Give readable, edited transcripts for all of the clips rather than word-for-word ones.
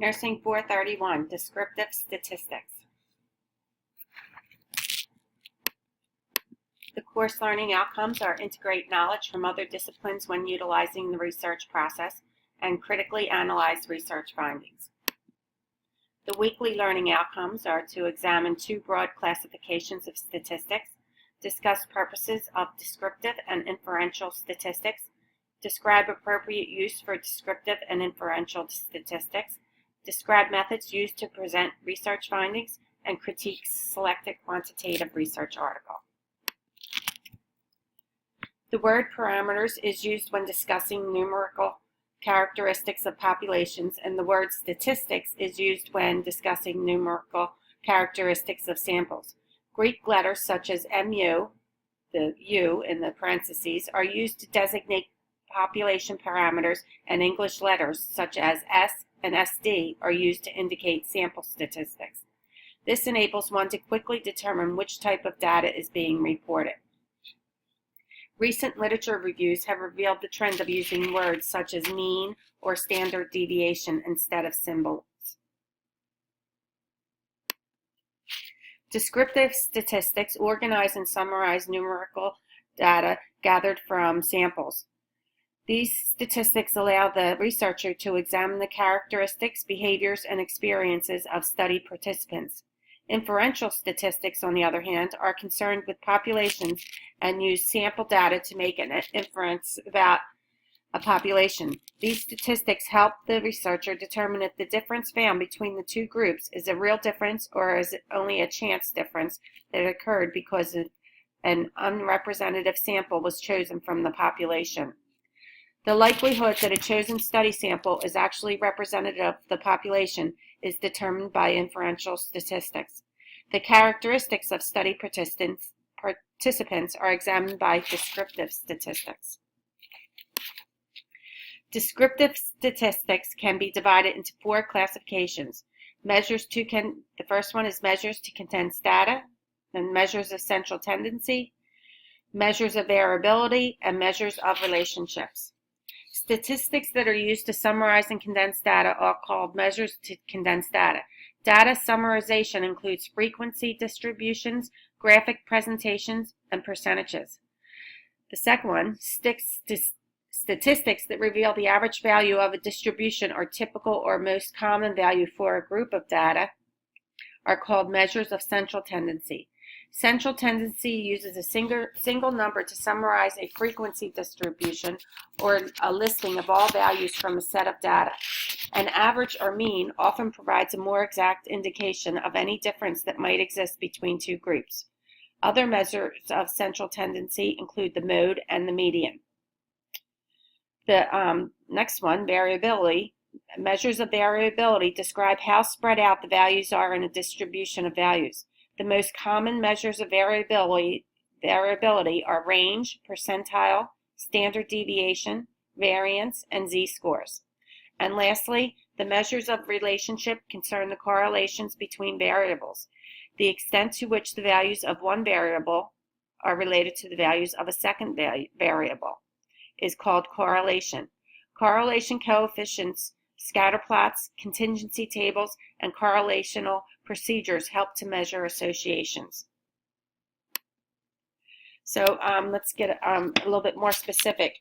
Nursing 431, Descriptive Statistics. The course learning outcomes are integrate knowledge from other disciplines when utilizing the research process and critically analyze research findings. The weekly learning outcomes are to examine two broad classifications of statistics, discuss purposes of descriptive and inferential statistics, describe appropriate use for descriptive and inferential statistics, describe methods used to present research findings, and critique selected quantitative research article. The word parameters is used when discussing numerical characteristics of populations, and the word statistics is used when discussing numerical characteristics of samples. Greek letters such as mu, the U in the parentheses, are used to designate population parameters, and English letters such as S and SD are used to indicate sample statistics. This enables one to quickly determine which type of data is being reported. Recent literature reviews have revealed the trend of using words such as mean or standard deviation instead of symbols. Descriptive statistics organize and summarize numerical data gathered from samples. These statistics allow the researcher to examine the characteristics, behaviors, and experiences of study participants. Inferential statistics, on the other hand, are concerned with populations and use sample data to make an inference about a population. These statistics help the researcher determine if the difference found between the two groups is a real difference or is it only a chance difference that occurred because an unrepresentative sample was chosen from the population. The likelihood that a chosen study sample is actually representative of the population is determined by inferential statistics. The characteristics of study participants are examined by descriptive statistics. Descriptive statistics can be divided into four classifications. The first one is measures to condense data, then measures of central tendency, measures of variability, and measures of relationships. Statistics that are used to summarize and condense data are called measures to condense data. Data summarization includes frequency distributions, graphic presentations, and percentages. The second one, statistics that reveal the average value of a distribution or typical or most common value for a group of data, are called measures of central tendency. Central tendency uses a single number to summarize a frequency distribution or a listing of all values from a set of data. An average or mean often provides a more exact indication of any difference that might exist between two groups. Other measures of central tendency include the mode and the median. The next one, variability. Measures of variability describe how spread out the values are in a distribution of values. The most common measures of variability are range, percentile, standard deviation, variance, and z-scores. And lastly, the measures of relationship concern the correlations between variables. The extent to which the values of one variable are related to the values of a second variable is called correlation. Correlation coefficients, scatter plots, contingency tables, and correlational procedures help to measure associations. So let's get a little bit more specific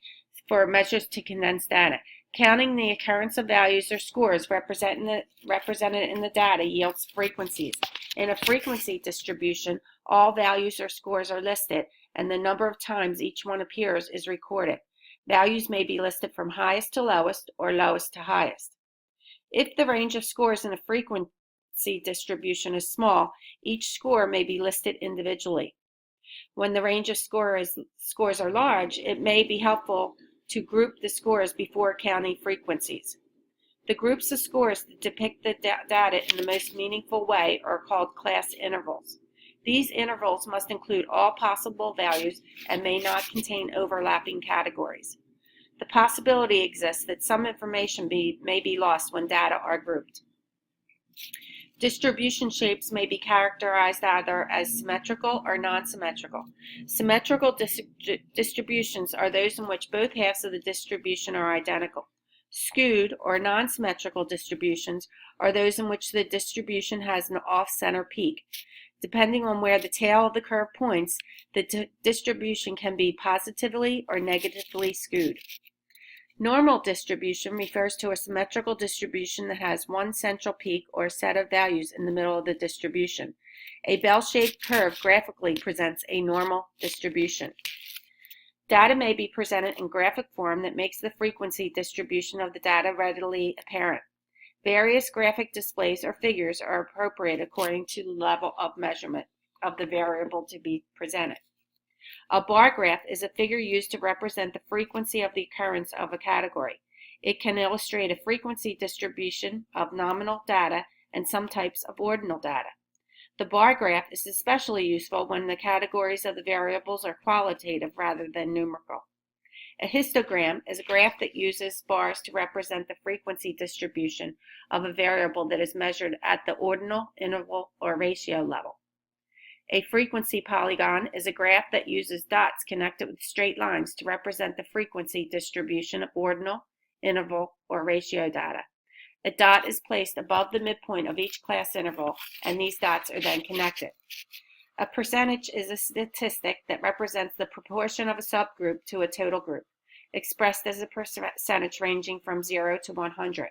for measures to condense data. Counting the occurrence of values or scores represented in the data yields frequencies. In a frequency distribution, all values or scores are listed, and the number of times each one appears is recorded. Values may be listed from highest to lowest or lowest to highest. If the range of scores in a frequency distribution is small, each score may be listed individually. When the range of scores are large, it may be helpful to group the scores before counting frequencies. The groups of scores that depict the data in the most meaningful way are called class intervals. These intervals must include all possible values and may not contain overlapping categories. The possibility exists that some information may be lost when data are grouped. Distribution shapes may be characterized either as symmetrical or non-symmetrical. Symmetrical distributions are those in which both halves of the distribution are identical. Skewed or non-symmetrical distributions are those in which the distribution has an off-center peak. Depending on where the tail of the curve points, the distribution can be positively or negatively skewed. Normal distribution refers to a symmetrical distribution that has one central peak or set of values in the middle of the distribution. A bell-shaped curve graphically presents a normal distribution. Data may be presented in graphic form that makes the frequency distribution of the data readily apparent. Various graphic displays or figures are appropriate according to the level of measurement of the variable to be presented. A bar graph is a figure used to represent the frequency of the occurrence of a category. It can illustrate a frequency distribution of nominal data and some types of ordinal data. The bar graph is especially useful when the categories of the variables are qualitative rather than numerical. A histogram is a graph that uses bars to represent the frequency distribution of a variable that is measured at the ordinal, interval, or ratio level. A frequency polygon is a graph that uses dots connected with straight lines to represent the frequency distribution of ordinal, interval, or ratio data. A dot is placed above the midpoint of each class interval, and these dots are then connected. A percentage is a statistic that represents the proportion of a subgroup to a total group, expressed as a percentage ranging from 0 to 100.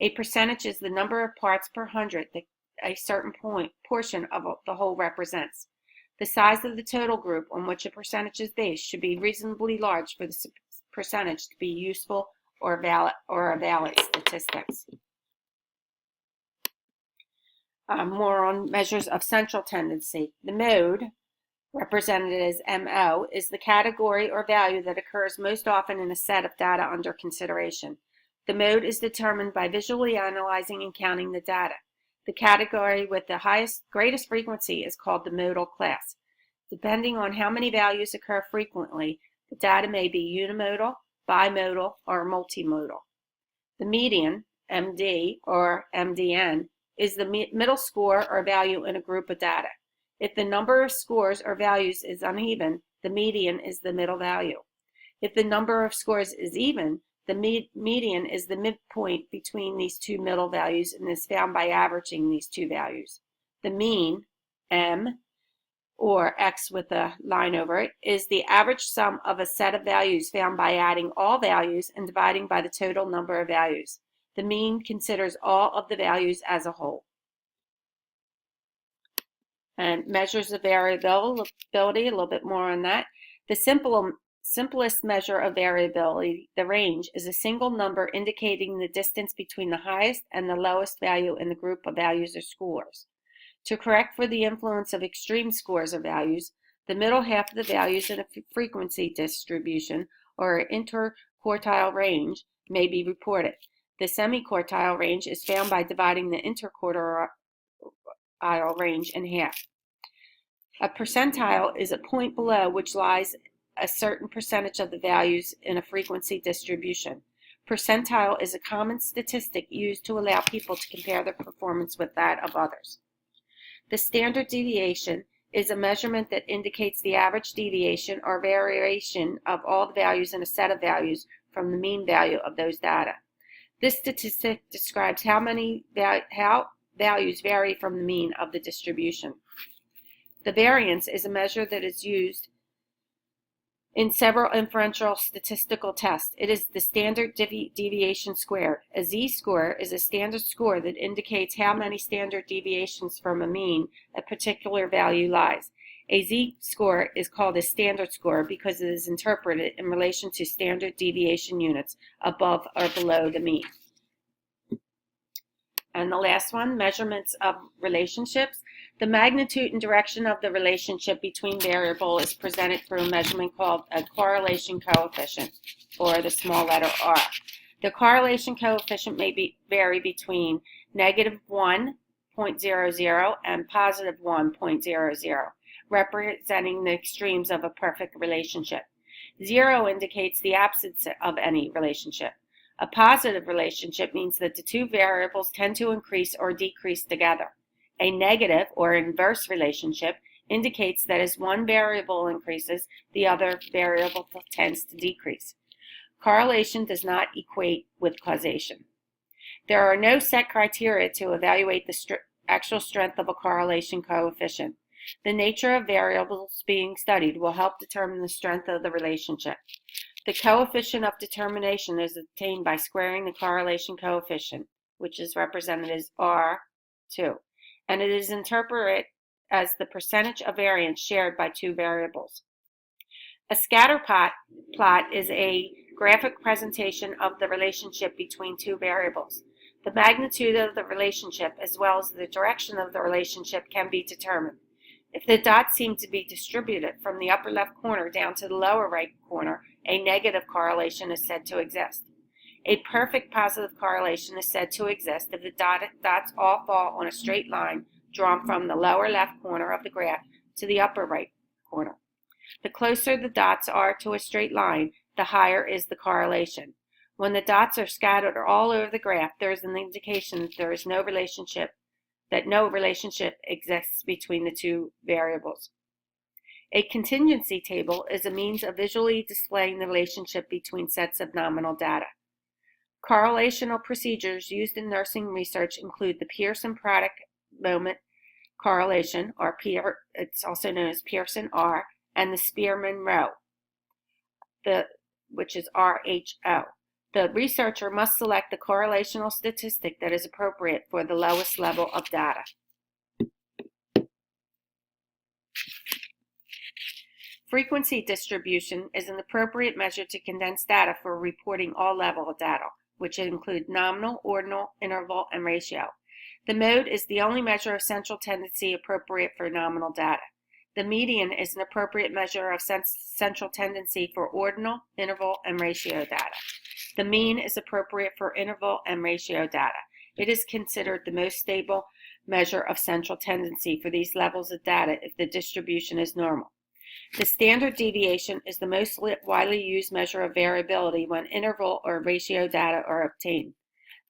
A percentage is the number of parts per hundred that a certain portion of the whole represents. The size of the total group on which a percentage is based should be reasonably large for the percentage to be useful or a valid statistics. More on measures of central tendency. The mode, represented as MO, is the category or value that occurs most often in a set of data under consideration. The mode is determined by visually analyzing and counting the data. The category with the greatest frequency is called the modal class. Depending on how many values occur frequently, the data may be unimodal, bimodal, or multimodal. The median, MD or MDN, is the middle score or value in a group of data. If the number of scores or values is uneven, the median is the middle value. If the number of scores is even, the median is the midpoint between these two middle values and is found by averaging these two values. The mean, M, or X with a line over it, is the average sum of a set of values found by adding all values and dividing by the total number of values. The mean considers all of the values as a whole. And measures of variability, a little bit more on that. The simplest measure of variability, the range, is a single number indicating the distance between the highest and the lowest value in the group of values or scores. To correct for the influence of extreme scores or values, the middle half of the values in a frequency distribution or interquartile range may be reported. The semi-quartile range is found by dividing the interquartile range in half. A percentile is a point below which lies a certain percentage of the values in a frequency distribution. Percentile is a common statistic used to allow people to compare their performance with that of others. The standard deviation is a measurement that indicates the average deviation or variation of all the values in a set of values from the mean value of those data. This statistic describes how values vary from the mean of the distribution. The variance is a measure that is used in several inferential statistical tests. It is the standard deviation squared. A z-score is a standard score that indicates how many standard deviations from a mean a particular value lies. A z-score is called a standard score because it is interpreted in relation to standard deviation units above or below the mean. And the last one, measurements of relationships. The magnitude and direction of the relationship between variables is presented through a measurement called a correlation coefficient, or the small letter r. The correlation coefficient may vary between negative 1.00 and positive 1.00, representing the extremes of a perfect relationship. 0 indicates the absence of any relationship. A positive relationship means that the two variables tend to increase or decrease together. A negative or inverse relationship indicates that as one variable increases, the other variable tends to decrease. Correlation does not equate with causation. There are no set criteria to evaluate the actual strength of a correlation coefficient. The nature of variables being studied will help determine the strength of the relationship. The coefficient of determination is obtained by squaring the correlation coefficient, which is represented as R2, and it is interpreted as the percentage of variance shared by two variables. A scatter plot is a graphic presentation of the relationship between two variables. The magnitude of the relationship as well as the direction of the relationship can be determined. If the dots seem to be distributed from the upper left corner down to the lower right corner, a negative correlation is said to exist. A perfect positive correlation is said to exist if the dots all fall on a straight line drawn from the lower left corner of the graph to the upper right corner. The closer the dots are to a straight line, the higher is the correlation. When the dots are scattered all over the graph, there is an indication that there is no relationship exists between the two variables. A contingency table is a means of visually displaying the relationship between sets of nominal data. Correlational procedures used in nursing research include the Pearson product moment correlation, or it's also known as Pearson R, and the Spearman-Rowe, which is RHO. The researcher must select the correlational statistic that is appropriate for the lowest level of data. Frequency distribution is an appropriate measure to condense data for reporting all level of data, which include nominal, ordinal, interval, and ratio. The mode is the only measure of central tendency appropriate for nominal data. The median is an appropriate measure of central tendency for ordinal, interval, and ratio data. The mean is appropriate for interval and ratio data. It is considered the most stable measure of central tendency for these levels of data if the distribution is normal. The standard deviation is the most widely used measure of variability when interval or ratio data are obtained.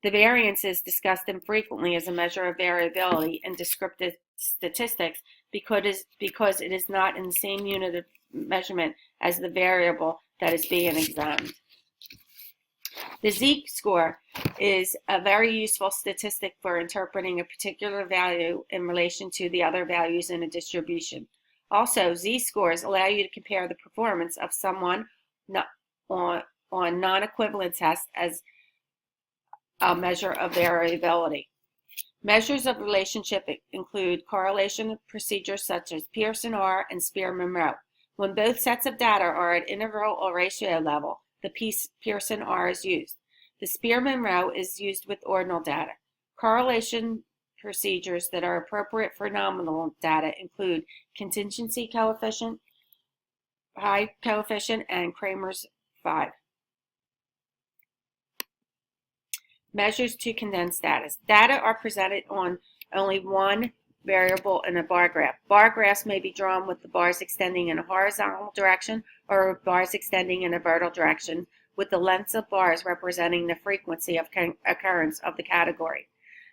The variance is discussed infrequently as a measure of variability in descriptive statistics because it is not in the same unit of measurement as the variable that is being examined. The Z-score is a very useful statistic for interpreting a particular value in relation to the other values in a distribution. Also, Z-scores allow you to compare the performance of someone on non-equivalent tests as a measure of variability. Measures of relationship include correlation procedures such as Pearson R and Spearman-Rowe. When both sets of data are at interval or ratio level, the Pearson R is used. The Spearman-Rowe is used with ordinal data. Correlation procedures that are appropriate for nominal data include contingency coefficient, high coefficient, and Kramer's 5. Measures to condense data. Data are presented on only one variable in a bar graph. Bar graphs may be drawn with the bars extending in a horizontal direction or bars extending in a vertical direction, with the lengths of bars representing the frequency of occurrence of the category.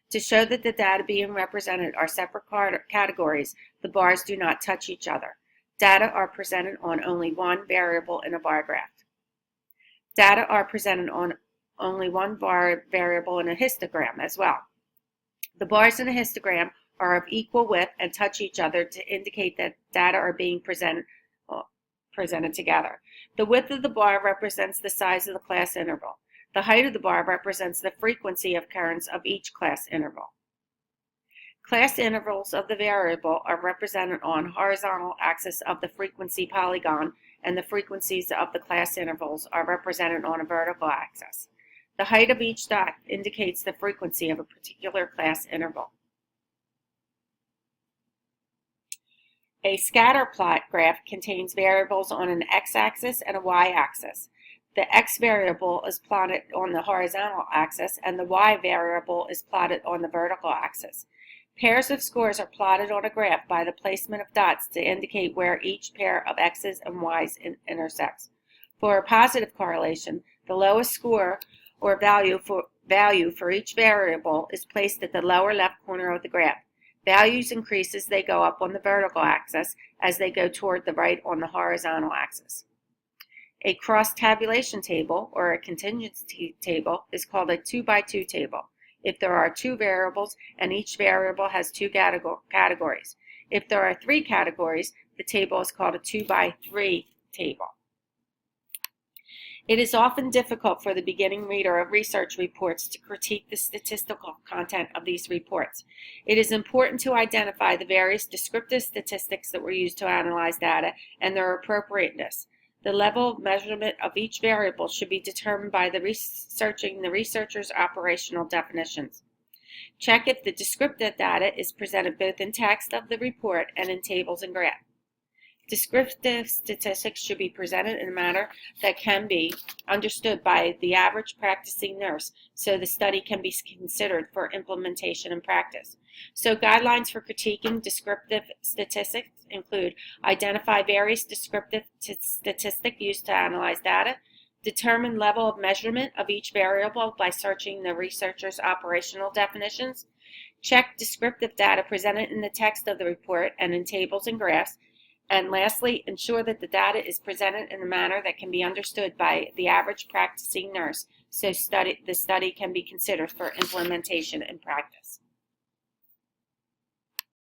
To show that the data being represented are separate categories, the bars do not touch each other. Data are presented on only one variable in a bar graph. Data are presented on only one bar variable in a histogram as well. The bars in a histogram are of equal width and touch each other to indicate that data are being presented together. The width of the bar represents the size of the class interval. The height of the bar represents the frequency of occurrence of each class interval. Class intervals of the variable are represented on horizontal axis of the frequency polygon, and the frequencies of the class intervals are represented on a vertical axis. The height of each dot indicates the frequency of a particular class interval. A scatter plot graph contains variables on an x-axis and a y-axis. The x variable is plotted on the horizontal axis, and the y variable is plotted on the vertical axis. Pairs of scores are plotted on a graph by the placement of dots to indicate where each pair of x's and y's intersects. For a positive correlation, the lowest score or value for each variable is placed at the lower left corner of the graph. Values increase as they go up on the vertical axis as they go toward the right on the horizontal axis. A cross-tabulation table, or a contingency table, is called a 2-by-2 table if there are 2 variables and each variable has 2 categories. If there are 3 categories, the table is called a 2-by-3 table. It is often difficult for the beginning reader of research reports to critique the statistical content of these reports. It is important to identify the various descriptive statistics that were used to analyze data and their appropriateness. The level of measurement of each variable should be determined by the researcher's operational definitions. Check if the descriptive data is presented both in text of the report and in tables and graphs. Descriptive statistics should be presented in a manner that can be understood by the average practicing nurse so the study can be considered for implementation and practice. So guidelines for critiquing descriptive statistics include identify various descriptive statistics used to analyze data, determine level of measurement of each variable by searching the researcher's operational definitions, check descriptive data presented in the text of the report and in tables and graphs, and lastly, ensure that the data is presented in a manner that can be understood by the average practicing nurse so the study can be considered for implementation and practice.